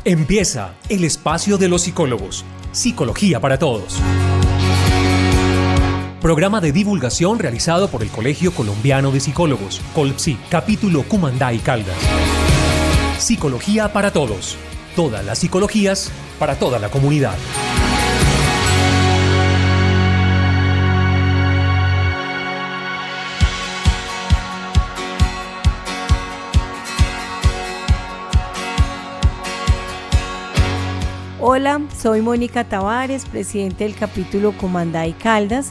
Empieza el espacio de los psicólogos. Psicología para todos. Programa de divulgación realizado por el Colegio Colombiano de Psicólogos, Colpsi, capítulo Cumandá y Caldas. Psicología para todos. Todas las psicologías para toda la comunidad. Hola, soy Mónica Tavares, presidente del capítulo Cumandá y Caldas,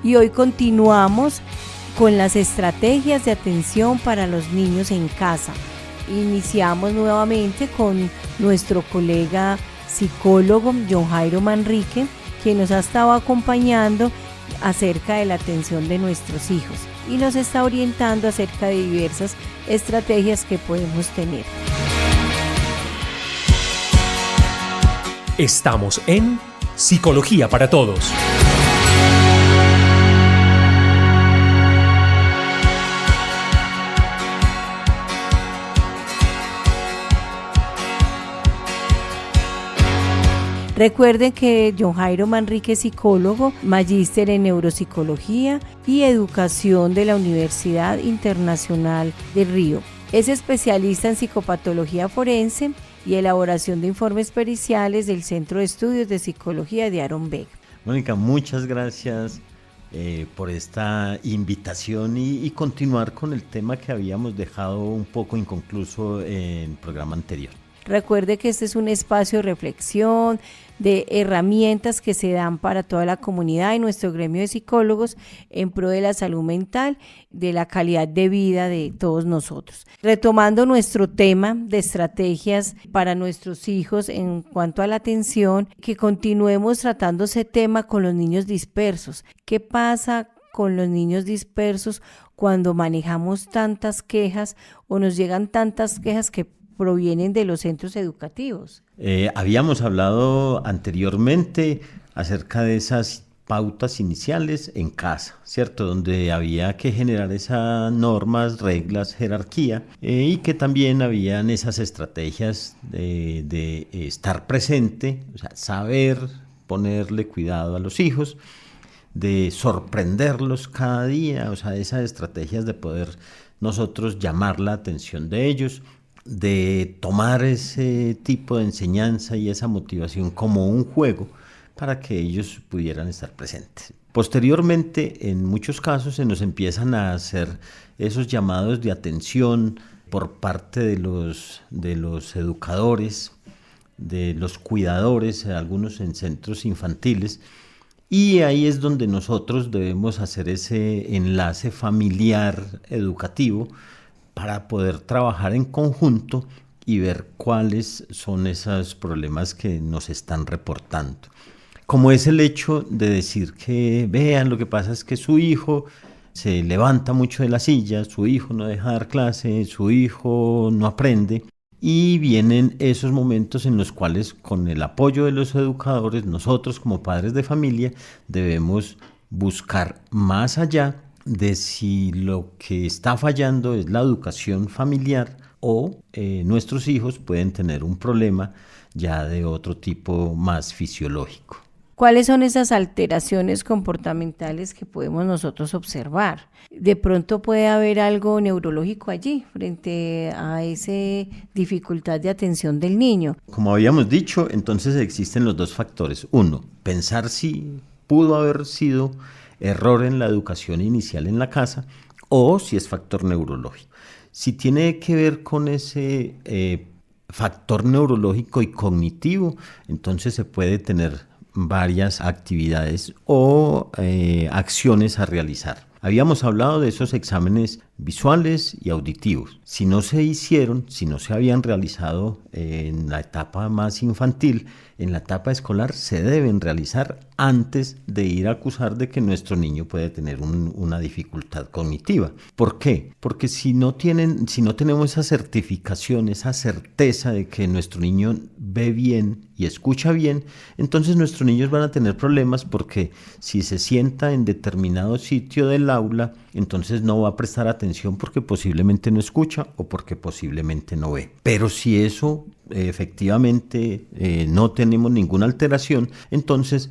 y hoy continuamos con las estrategias de atención para los niños en casa. Iniciamos nuevamente con nuestro colega psicólogo John Jairo Manrique, quien nos ha estado acompañando acerca de la atención de nuestros hijos y nos está orientando acerca de diversas estrategias que podemos tener. Estamos en Psicología para Todos. Recuerden que John Jairo Manrique es psicólogo, magíster en neuropsicología y educación de la Universidad Internacional de Río. Es especialista en psicopatología forense y elaboración de informes periciales del Centro de Estudios de Psicología de Aaron Beck. Mónica, muchas gracias por esta invitación y continuar con el tema que habíamos dejado un poco inconcluso en el programa anterior. Recuerde que este es un espacio de reflexión, de herramientas que se dan para toda la comunidad y nuestro gremio de psicólogos en pro de la salud mental, de la calidad de vida de todos nosotros. Retomando nuestro tema de estrategias para nuestros hijos en cuanto a la atención, que continuemos tratando ese tema con los niños dispersos. ¿Qué pasa con los niños dispersos cuando manejamos tantas quejas o nos llegan tantas quejas que provienen de los centros educativos? Habíamos hablado anteriormente acerca de esas pautas iniciales en casa, ¿cierto? Donde había que generar esas normas, reglas, jerarquía y que también habían esas estrategias de estar presente, o sea, saber ponerle cuidado a los hijos, de sorprenderlos cada día, o sea, esas estrategias de poder nosotros llamar la atención de ellos, de tomar ese tipo de enseñanza y esa motivación como un juego para que ellos pudieran estar presentes. Posteriormente, en muchos casos se nos empiezan a hacer esos llamados de atención por parte de los educadores, de los cuidadores, algunos en centros infantiles, y ahí es donde nosotros debemos hacer ese enlace familiar educativo para poder trabajar en conjunto y ver cuáles son esos problemas que nos están reportando. Como es el hecho de decir que, vean, lo que pasa es que su hijo se levanta mucho de la silla, su hijo no deja dar clase, su hijo no aprende, y vienen esos momentos en los cuales, con el apoyo de los educadores, nosotros como padres de familia debemos buscar más allá de si lo que está fallando es la educación familiar o nuestros hijos pueden tener un problema ya de otro tipo más fisiológico. ¿Cuáles son esas alteraciones comportamentales que podemos nosotros observar? De pronto puede haber algo neurológico allí frente a esa dificultad de atención del niño. Como habíamos dicho, entonces existen los dos factores. Uno, pensar si pudo haber sido error en la educación inicial en la casa o si es factor neurológico. Si tiene que ver con ese factor neurológico y cognitivo, entonces se puede tener varias actividades o acciones a realizar. Habíamos hablado de esos exámenes visuales y auditivos. Si no se hicieron, si no se habían realizado en la etapa más infantil, en la etapa escolar se deben realizar antes de ir a acusar de que nuestro niño puede tener una dificultad cognitiva. ¿Por qué? Porque si no tenemos esa certificación, esa certeza de que nuestro niño ve bien y escucha bien, entonces nuestros niños van a tener problemas, porque si se sienta en determinado sitio del aula, entonces no va a prestar atención porque posiblemente no escucha o porque posiblemente no ve. Pero si eso efectivamente no tenemos ninguna alteración, entonces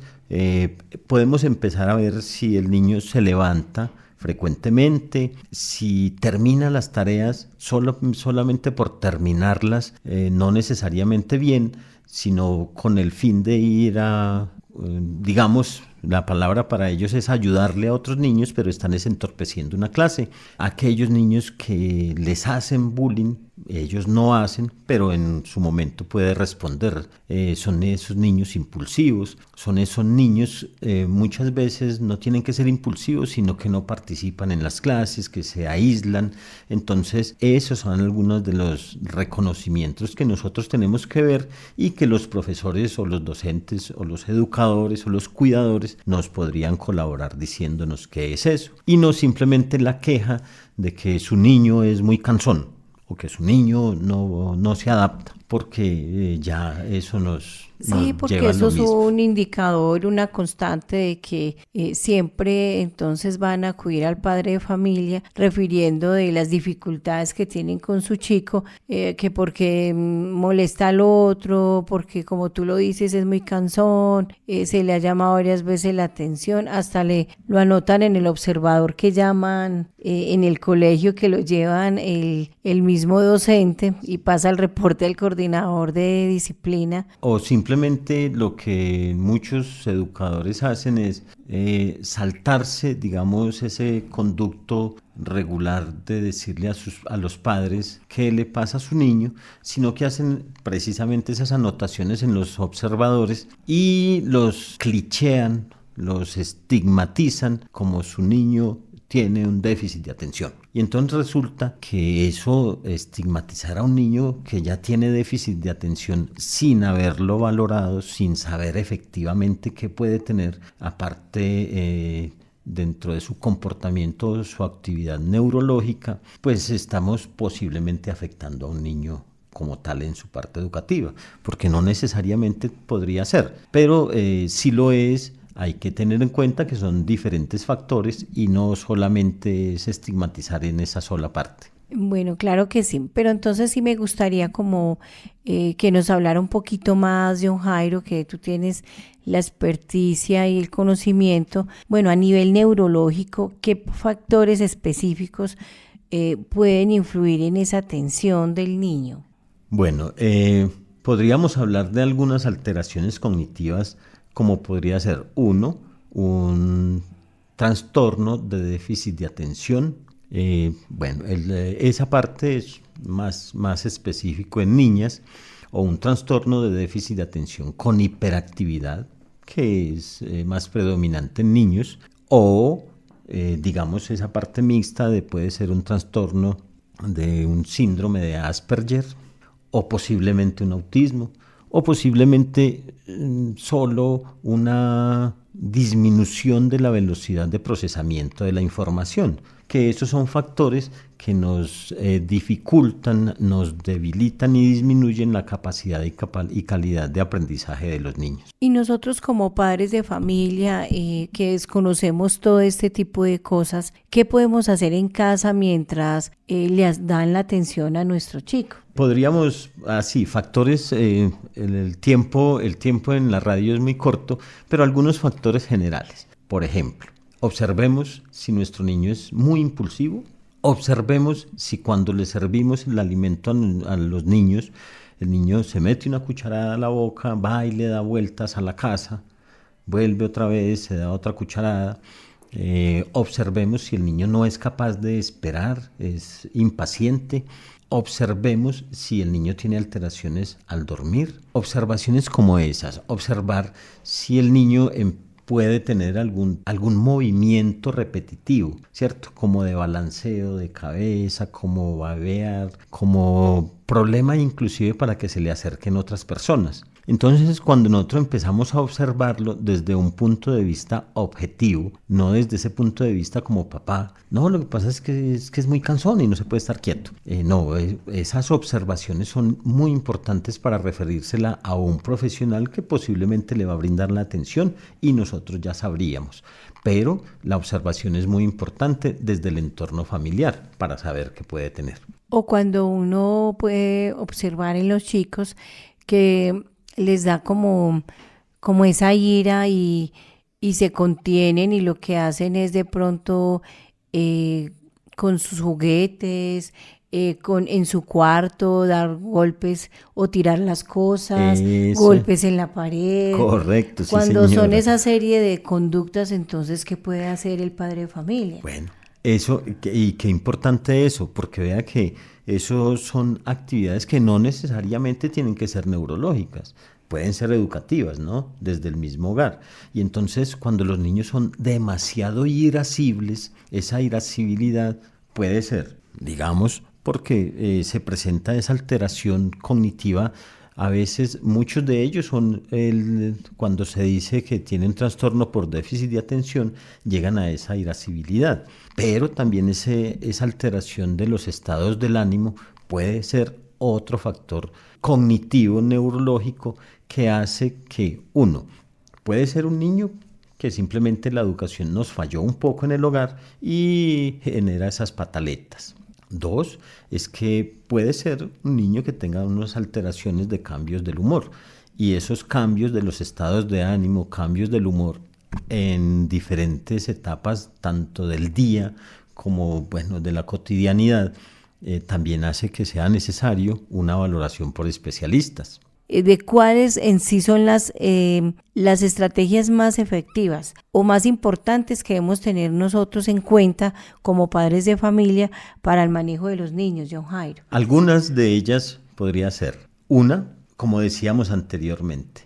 podemos empezar a ver si el niño se levanta frecuentemente, si termina las tareas solamente por terminarlas, no necesariamente bien, sino con el fin de ir a, digamos, la palabra para ellos es ayudarle a otros niños, pero están entorpeciendo una clase. Aquellos niños que les hacen bullying, ellos no hacen, pero en su momento puede responder. Son esos niños impulsivos, son esos niños, muchas veces no tienen que ser impulsivos, sino que no participan en las clases, que se aíslan. Entonces, esos son algunos de los reconocimientos que nosotros tenemos que ver y que los profesores o los docentes o los educadores o los cuidadores nos podrían colaborar diciéndonos qué es eso. Y no simplemente la queja de que su niño es muy cansón o que su niño no se adapta, porque ya eso nos Sí, porque lleva a eso lo es mismo. un indicador, una constante de que siempre entonces van a acudir al padre de familia refiriendo de las dificultades que tienen con su chico, que porque molesta al otro, porque como tú lo dices es muy cansón, se le ha llamado varias veces la atención, hasta lo anotan en el observador que llaman en el colegio, que lo llevan el mismo docente y pasa el reporte al coordinador de disciplina. O simplemente lo que muchos educadores hacen es saltarse, digamos, ese conducto regular de decirle a los padres qué le pasa a su niño, sino que hacen precisamente esas anotaciones en los observadores y los clichean, los estigmatizan como su niño tiene un déficit de atención. Y entonces resulta que eso, estigmatizar a un niño que ya tiene déficit de atención sin haberlo valorado, sin saber efectivamente qué puede tener, aparte dentro de su comportamiento, su actividad neurológica, pues estamos posiblemente afectando a un niño como tal en su parte educativa, porque no necesariamente podría ser, pero sí lo es. Hay que tener en cuenta que son diferentes factores y no solamente es estigmatizar en esa sola parte. Bueno, claro que sí, pero entonces sí me gustaría como que nos hablara un poquito más, John Jairo, que tú tienes la experticia y el conocimiento. Bueno, a nivel neurológico, ¿qué factores específicos pueden influir en esa atención del niño? Bueno, podríamos hablar de algunas alteraciones cognitivas, como podría ser un trastorno de déficit de atención. Esa parte es más específico en niñas, o un trastorno de déficit de atención con hiperactividad, que es más predominante en niños, o digamos esa parte mixta puede ser un trastorno de un síndrome de Asperger, o posiblemente un autismo, o posiblemente solo una disminución de la velocidad de procesamiento de la información, que esos son factores que nos dificultan, nos debilitan y disminuyen la capacidad y calidad de aprendizaje de los niños. Y nosotros como padres de familia que desconocemos todo este tipo de cosas, ¿qué podemos hacer en casa mientras les dan la atención a nuestro chico? Podríamos, factores, el tiempo en la radio es muy corto, pero algunos factores generales. Por ejemplo, observemos si nuestro niño es muy impulsivo, observemos si cuando le servimos el alimento a los niños, el niño se mete una cucharada a la boca, va y le da vueltas a la casa, vuelve otra vez, se da otra cucharada. Observemos si el niño no es capaz de esperar, es impaciente. Observemos si el niño tiene alteraciones al dormir. Observaciones como esas, observar si el niño puede tener algún movimiento repetitivo, ¿cierto? Como de balanceo de cabeza, como babear, como problema inclusive para que se le acerquen otras personas. Entonces, cuando nosotros empezamos a observarlo desde un punto de vista objetivo, no desde ese punto de vista como papá, no, lo que pasa es que es muy cansón y no se puede estar quieto. Esas observaciones son muy importantes para referírsela a un profesional que posiblemente le va a brindar la atención y nosotros ya sabríamos. Pero la observación es muy importante desde el entorno familiar para saber qué puede tener. O cuando uno puede observar en los chicos que les da como esa ira y se contienen y lo que hacen es de pronto con sus juguetes, en su cuarto, dar golpes o tirar las cosas, Eso. golpes en la pared. Correcto, sí, Cuando son señora. esa serie de conductas, entonces, ¿qué puede hacer el padre de familia? Bueno, eso, y qué importante eso, porque vea que eso son actividades que no necesariamente tienen que ser neurológicas, pueden ser educativas, ¿no? Desde el mismo hogar. Y entonces, cuando los niños son demasiado irascibles, esa irascibilidad puede ser, digamos, porque se presenta esa alteración cognitiva. A veces muchos de ellos son, cuando se dice que tienen trastorno por déficit de atención, llegan a esa irascibilidad. Pero también esa alteración de los estados del ánimo puede ser otro factor cognitivo, neurológico, que hace que puede ser un niño que simplemente la educación nos falló un poco en el hogar y genera esas pataletas. 2, es que puede ser un niño que tenga unas alteraciones de cambios del humor, y esos cambios de los estados de ánimo, cambios del humor en diferentes etapas, tanto del día como de la cotidianidad, también hace que sea necesario una valoración por especialistas. De cuáles en sí son las estrategias más efectivas o más importantes que debemos tener nosotros en cuenta como padres de familia para el manejo de los niños, John Jairo. Algunas de ellas podría ser: una, como decíamos anteriormente,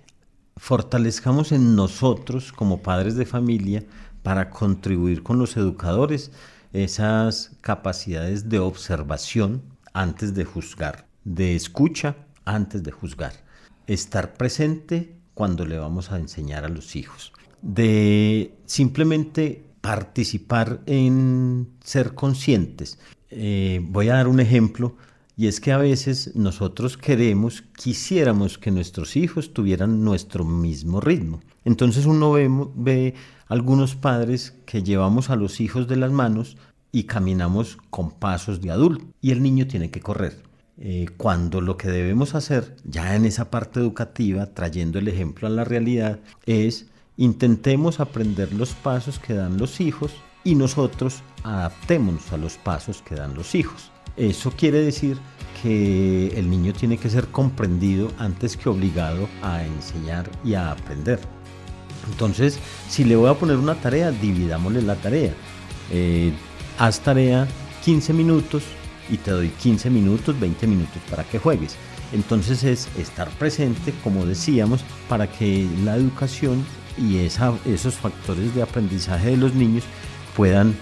fortalezcamos en nosotros como padres de familia para contribuir con los educadores esas capacidades de observación antes de juzgar, de escucha antes de juzgar. Estar presente cuando le vamos a enseñar a los hijos, de simplemente participar en ser conscientes. Voy a dar un ejemplo, y es que a veces nosotros quisiéramos que nuestros hijos tuvieran nuestro mismo ritmo. Entonces uno ve algunos padres que llevamos a los hijos de las manos y caminamos con pasos de adulto, y el niño tiene que correr. Cuando lo que debemos hacer, ya en esa parte educativa, trayendo el ejemplo a la realidad, es intentemos aprender los pasos que dan los hijos y nosotros adaptémonos a los pasos que dan los hijos. Eso quiere decir que el niño tiene que ser comprendido antes que obligado a enseñar y a aprender. Entonces, si le voy a poner una tarea, dividámosle la tarea. Haz tarea 15 minutos y te doy 15 minutos, 20 minutos para que juegues. Entonces es estar presente, como decíamos, para que la educación y esos factores de aprendizaje de los niños puedan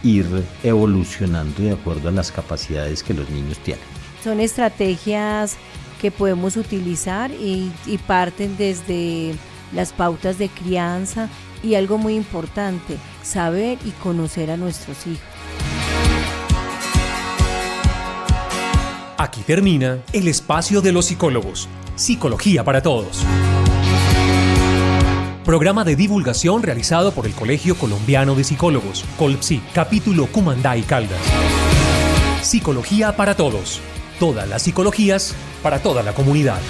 ir evolucionando de acuerdo a las capacidades que los niños tienen. Son estrategias que podemos utilizar y parten desde las pautas de crianza y algo muy importante, saber y conocer a nuestros hijos. Aquí termina el espacio de los psicólogos. Psicología para Todos. Programa de divulgación realizado por el Colegio Colombiano de Psicólogos, Colpsi, capítulo Cumandá y Caldas. Psicología para Todos. Todas las psicologías para toda la comunidad.